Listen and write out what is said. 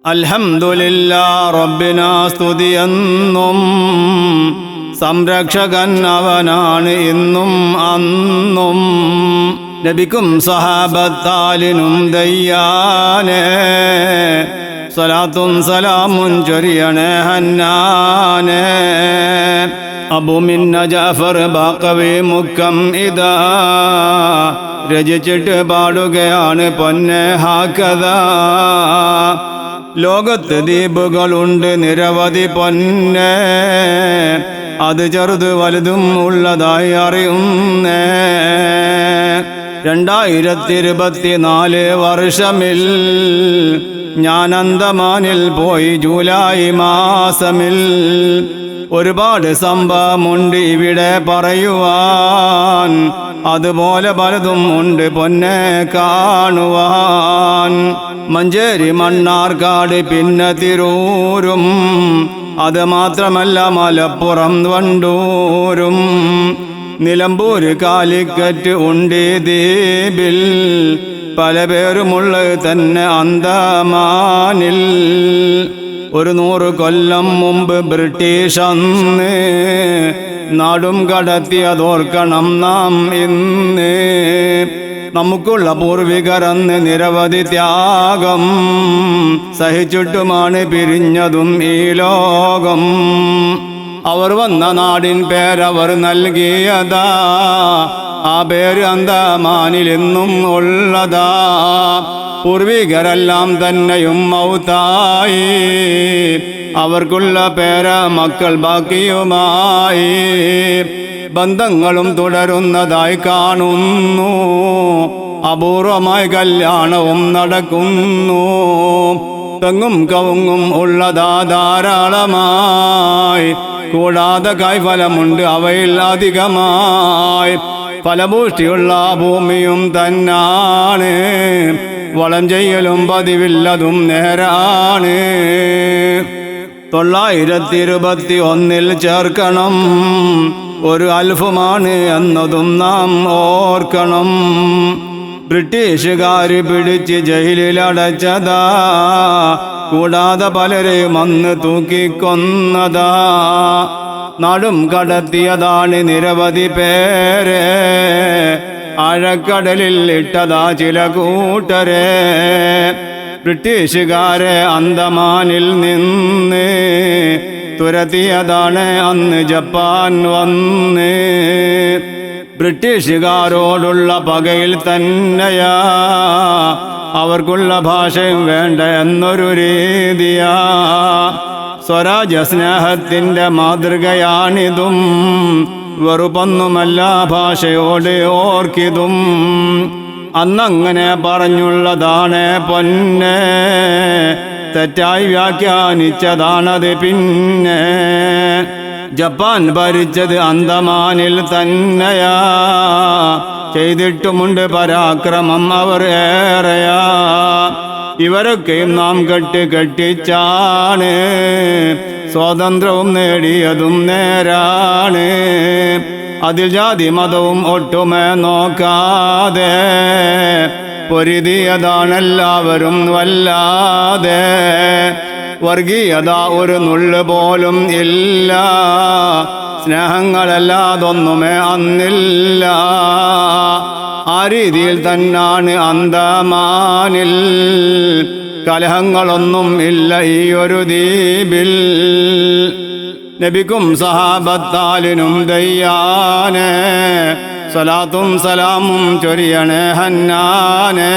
അൽഹംദുലില്ലാഹ് റബ്ബിനാ സ്തുതിയെന്നും സംരക്ഷകൻ അവനാണ് ഇന്നും അന്നും. നബിക്കും സഹാബത്താലിനും ദയ്യാനേ സ്വലാത്തും സലാമും ചൊരിയണേ ഹന്നാനേ. അബുമിന്ന ജാഫർ ബാക്കവി മുക്കം ഇതാ രചിച്ചിട്ട് പാടുകയാണ് പൊന്നെ ഹാക്കദാ. ലോകത്ത് ദ്വീപുകളുണ്ട് നിരവധി പൊന്നെ, അത് ചെറുത് വലുതും ഉള്ളതായി അറിയുന്നേ. 2024 വർഷമിൽ ഞാൻ അന്തമാനിൽ പോയി ജൂലൈ മാസമിൽ. ഒരുപാട് സംഭവമുണ്ട് ഇവിടെ പറയുവാൻ, അതുപോലെ പലതും ഉണ്ട് പൊന്നെ കാണുവാൻ. മഞ്ചേരി, മണ്ണാർക്കാട്, പിന്നെ തിരൂരും, അത് മാത്രമല്ല മലപ്പുറം, വണ്ടൂരും, നിലമ്പൂര്, കാലിക്കറ്റ് ഉണ്ട് ദ്വീപിൽ. പല പേരുമുള്ളത് തന്നെ അന്തമാനിൽ. 100 കൊല്ലം മുമ്പ് ബ്രിട്ടീഷ് അന്ന് നാടും കടത്തിയതോർക്കണം നാം ഇന്ന്. നമുക്കുള്ള പൂർവികരന്ന് നിരവധി ത്യാഗം സഹിച്ചിട്ടുമാണ് പിരിഞ്ഞതും ഈ ലോകം. അവർ വന്ന നാടിൻ പേരവർ നൽകിയതാ, ആ പേര് അന്തമാനിൽ എന്നും ഉള്ളതാ. പൂർവികരെല്ലാം തന്നെയും മൗത്തായി, അവർക്കുള്ള പേര മക്കൾ ബാക്കിയുമായി. ബന്ധങ്ങളും തുടരുന്നതായി കാണുന്നു, അപൂർവമായി കല്യാണവും നടക്കുന്നു. തെങ്ങും കവുങ്ങും ഉള്ളതാ ധാരാളമായി, കൂടാതെ കായ്ഫലമുണ്ട് അവയിൽ അധികമായി. ഫലപുഷ്ടിയുള്ള ഭൂമിയും തന്നാണ്, വളം ചെയ്യലും പതിവില്ലതും നേരാണ്. 921 ചേർക്കണം, ഒരു അൽഫുമാണ് എന്നതും നാം ഓർക്കണം. ബ്രിട്ടീഷുകാര് പിടിച്ച് ജയിലിലടച്ചതാ, കൂടാതെ പലരെയും അന്ന് തൂക്കിക്കൊന്നതാ. നാടും കടത്തിയതാണ് നിരവധി പേരെ, ആഴക്കടലിൽ ഇട്ടതാ ചില കൂട്ടരെ. ബ്രിട്ടീഷുകാരെ അന്തമാനിൽ നിന്ന് തുരത്തിയതാണ് അന്ന് ജപ്പാൻ വന്ന്. ബ്രിട്ടീഷുകാരോടുള്ള പകയിൽ തന്നെയാ അവർക്കുള്ള ഭാഷയും വേണ്ട എന്നൊരു രീതിയാ. സ്വരാജ്യ സ്നേഹത്തിൻ്റെ മാതൃകയാണിതും, വെറുപ്പൊന്നുമല്ല ഭാഷയോട് ഓർക്കിതും. അന്നങ്ങനെ പറഞ്ഞുള്ളതാണ് പൊന്നെ, തെറ്റായി വ്യാഖ്യാനിച്ചതാണത് പിന്നെ. ജപ്പാൻ ഭരിച്ചത് അന്തമാനിൽ തന്നെയാ, ചെയ്തിട്ടുമുണ്ട് പരാക്രമം അവർ ഏറെയാ. ഇവരൊക്കെയും നാം കെട്ടിച്ചാണ് സ്വാതന്ത്ര്യവും നേടിയതും നേരാണ്. അതിൽ ജാതി മതവും ഒട്ടുമേ നോക്കാതെ പൊരുതിയതാണെല്ലാവരും വല്ലാതെ. വർഗീയത ഒരു നുള്ളു പോലും ഇല്ല, സ്നേഹങ്ങളല്ലാതൊന്നുമേ അന്നില്ല. ആ രീതിയിൽ തന്നാണ് അന്തമാനിൽ, കലഹങ്ങളൊന്നും ഇല്ല ഈ ഒരു ദ്വീപിൽ. നബിക്കും സഹാബത്താലിനും ദയ്യാനേ സ്വലാത്തും സലാമും ചൊരിയണേ ഹന്നാനേ.